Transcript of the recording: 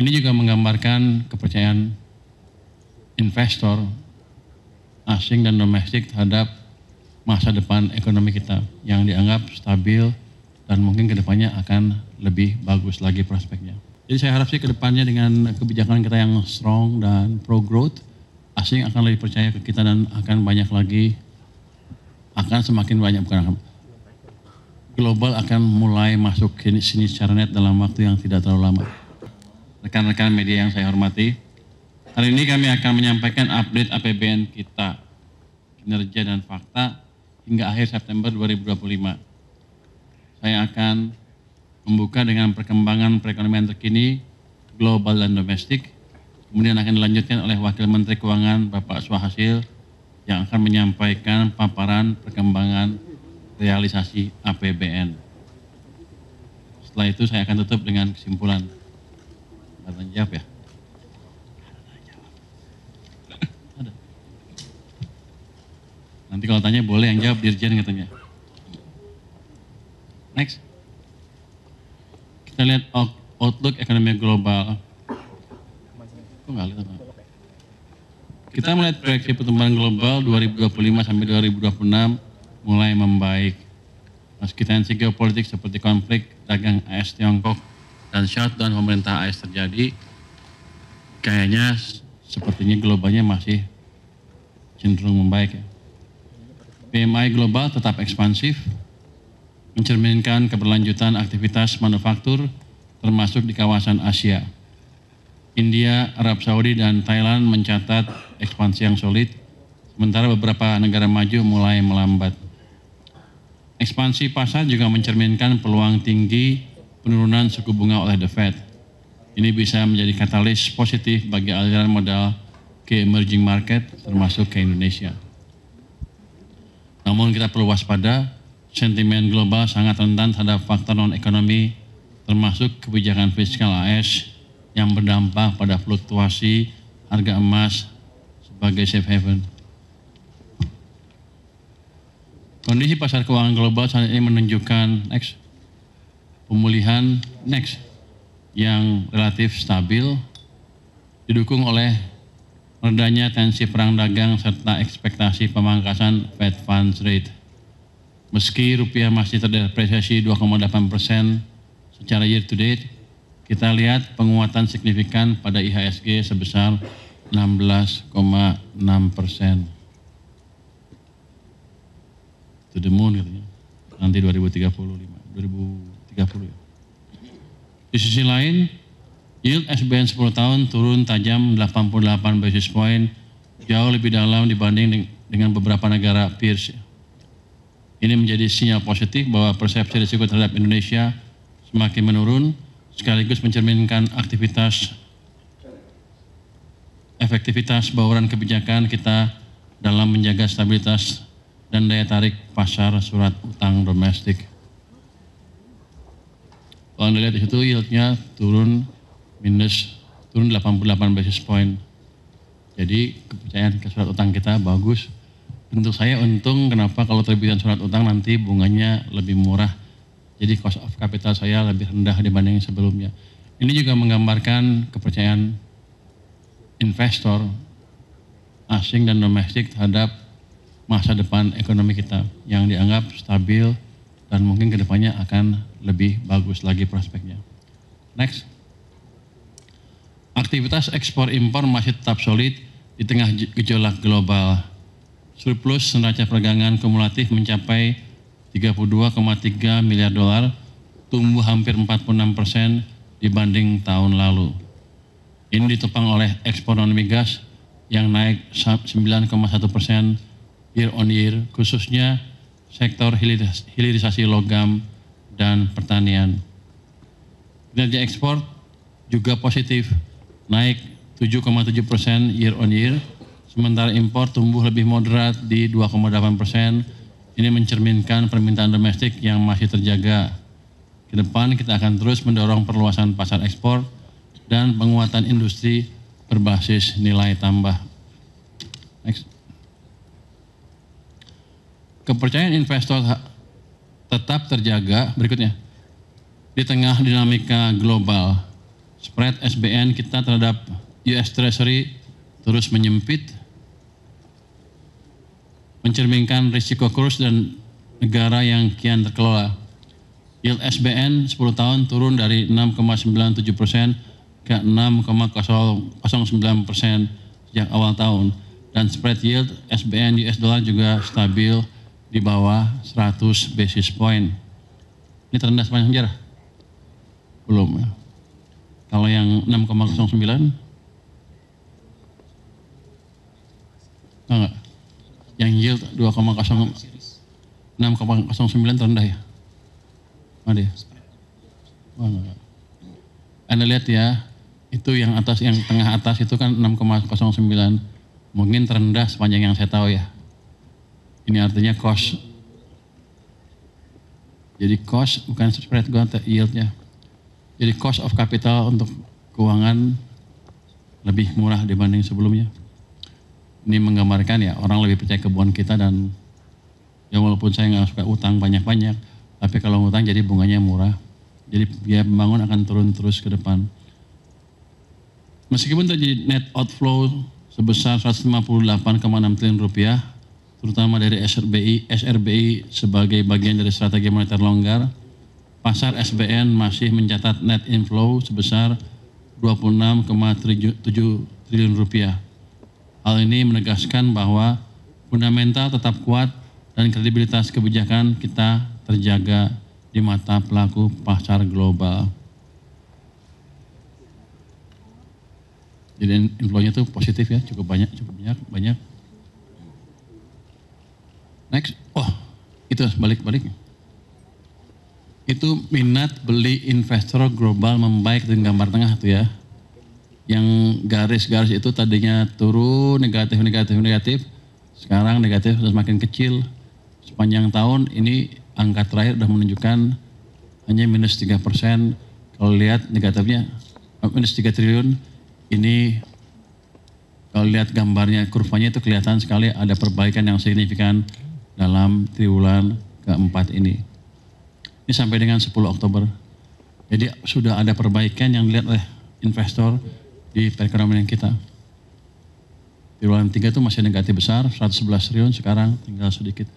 Ini juga menggambarkan kepercayaan investor asing dan domestik terhadap masa depan ekonomi kita yang dianggap stabil dan mungkin kedepannya akan lebih bagus lagi prospeknya. Jadi saya harap sih kedepannya dengan kebijakan kita yang strong dan pro growth, asing akan lebih percaya ke kita dan akan banyak lagi, akan semakin banyak, bukan akan, global akan mulai masuk ke sini secara net dalam waktu yang tidak terlalu lama. Rekan-rekan media yang saya hormati, hari ini kami akan menyampaikan update APBN kita, kinerja dan fakta hingga akhir September 2025. Saya akan membuka dengan perkembangan perekonomian terkini, global dan domestik, kemudian akan dilanjutkan oleh Wakil Menteri Keuangan Bapak Swahasil yang akan menyampaikan paparan perkembangan realisasi APBN. Setelah itu saya akan tutup dengan kesimpulan. Ada jawab ya? Ada. Nanti kalau tanya boleh yang jawab Dirjen katanya. Next. Kita lihat outlook ekonomi global. Kok nggak lihat apa? Kita melihat proyeksi pertumbuhan global 2025 sampai 2026 mulai membaik. Meski tensi geopolitik seperti konflik dagang AS-Tiongkok dan shutdown pemerintah AS terjadi, kayaknya sepertinya globalnya masih cenderung membaik ya. PMI global tetap ekspansif, mencerminkan keberlanjutan aktivitas manufaktur termasuk di kawasan Asia. India, Arab Saudi, dan Thailand mencatat ekspansi yang solid, sementara beberapa negara maju mulai melambat. Ekspansi pasar juga mencerminkan peluang tinggi penurunan suku bunga oleh The Fed. Ini bisa menjadi katalis positif bagi aliran modal ke emerging market termasuk ke Indonesia. Namun kita perlu waspada, sentimen global sangat rentan terhadap faktor non-ekonomi termasuk kebijakan fiskal AS yang berdampak pada fluktuasi harga emas sebagai safe haven. Kondisi pasar keuangan global saat ini menunjukkan pemulihan yang relatif stabil, didukung oleh redanya tensi perang dagang serta ekspektasi pemangkasan Fed Funds Rate. Meski rupiah masih terdepresiasi 2,8% secara year to date, kita lihat penguatan signifikan pada IHSG sebesar 16,6%. To the moon katanya, nanti 2030 ya. Di sisi lain, yield SBN 10 tahun turun tajam 88 basis point, jauh lebih dalam dibanding dengan beberapa negara peers. Ini menjadi sinyal positif bahwa persepsi risiko terhadap Indonesia semakin menurun, sekaligus mencerminkan efektivitas bauran kebijakan kita dalam menjaga stabilitas dan daya tarik pasar surat utang domestik. Kalau Anda lihat di situ yieldnya turun 88 basis point. Jadi kepercayaan ke surat utang kita bagus. Untuk saya untung kenapa kalau terbitan surat utang nanti bunganya lebih murah. Jadi cost of capital saya lebih rendah dibanding sebelumnya. Ini juga menggambarkan kepercayaan investor asing dan domestik terhadap masa depan ekonomi kita yang dianggap stabil dan mungkin kedepannya akan lebih bagus lagi prospeknya. Next. Aktivitas ekspor impor masih tetap solid di tengah gejolak global. Surplus neraca perdagangan kumulatif mencapai 32,3 miliar dolar, tumbuh hampir 46% dibanding tahun lalu. Ini ditopang oleh ekspor non-migas yang naik 9,1% year on year, khususnya sektor hilirisasi logam dan pertanian. Kinerja ekspor juga positif, naik 7,7% year on year, sementara impor tumbuh lebih moderat di 2,8%. Ini mencerminkan permintaan domestik yang masih terjaga. Ke depan kita akan terus mendorong perluasan pasar ekspor dan penguatan industri berbasis nilai tambah. Next. Kepercayaan investor tetap terjaga berikutnya di tengah dinamika global. Spread SBN kita terhadap US Treasury terus menyempit, mencerminkan risiko kurs dan negara yang kian terkelola. Yield SBN 10 tahun turun dari 6,97% ke 6,09% sejak awal tahun. Dan spread yield SBN US dollar juga stabil di bawah 100 basis point. Ini terendah sepanjang sejarah? Belum ya. Kalau yang 6,09? Enggak. Yang yield 6,09 terendah ya? Mana dia? Oh, enggak. Anda lihat ya, itu yang atas, yang tengah atas itu kan 6,09. Mungkin terendah sepanjang yang saya tahu ya. Ini artinya cost. Jadi cost bukan spread, yieldnya. Jadi cost of capital untuk keuangan lebih murah dibanding sebelumnya. Ini menggambarkan ya, orang lebih percaya keuangan kita, dan ya walaupun saya nggak suka utang banyak-banyak, tapi kalau utang jadi bunganya murah. Jadi biaya pembangun akan turun terus ke depan. Meskipun terjadi net outflow sebesar 158,6 triliun rupiah, terutama dari SRBI sebagai bagian dari strategi moneter longgar, pasar SBN masih mencatat net inflow sebesar 26,7 triliun rupiah. Hal ini menegaskan bahwa fundamental tetap kuat dan kredibilitas kebijakan kita terjaga di mata pelaku pasar global. Jadi inflow-nya itu positif ya, cukup banyak. Next, itu balik. Itu minat beli investor global membaik dengan gambar tengah tuh ya. Yang garis-garis itu tadinya turun negatif. Sekarang negatif sudah semakin kecil. Sepanjang tahun ini angka terakhir sudah menunjukkan hanya minus 3%. Kalau lihat negatifnya minus 3 triliun, ini kalau lihat gambarnya, kurvanya itu kelihatan sekali ada perbaikan yang signifikan dalam triwulan keempat ini. Ini sampai dengan 10 Oktober. Jadi sudah ada perbaikan yang dilihat oleh investor di perekonomian kita. Triwulan 3 itu masih negatif besar, 111 triliun, sekarang tinggal sedikit.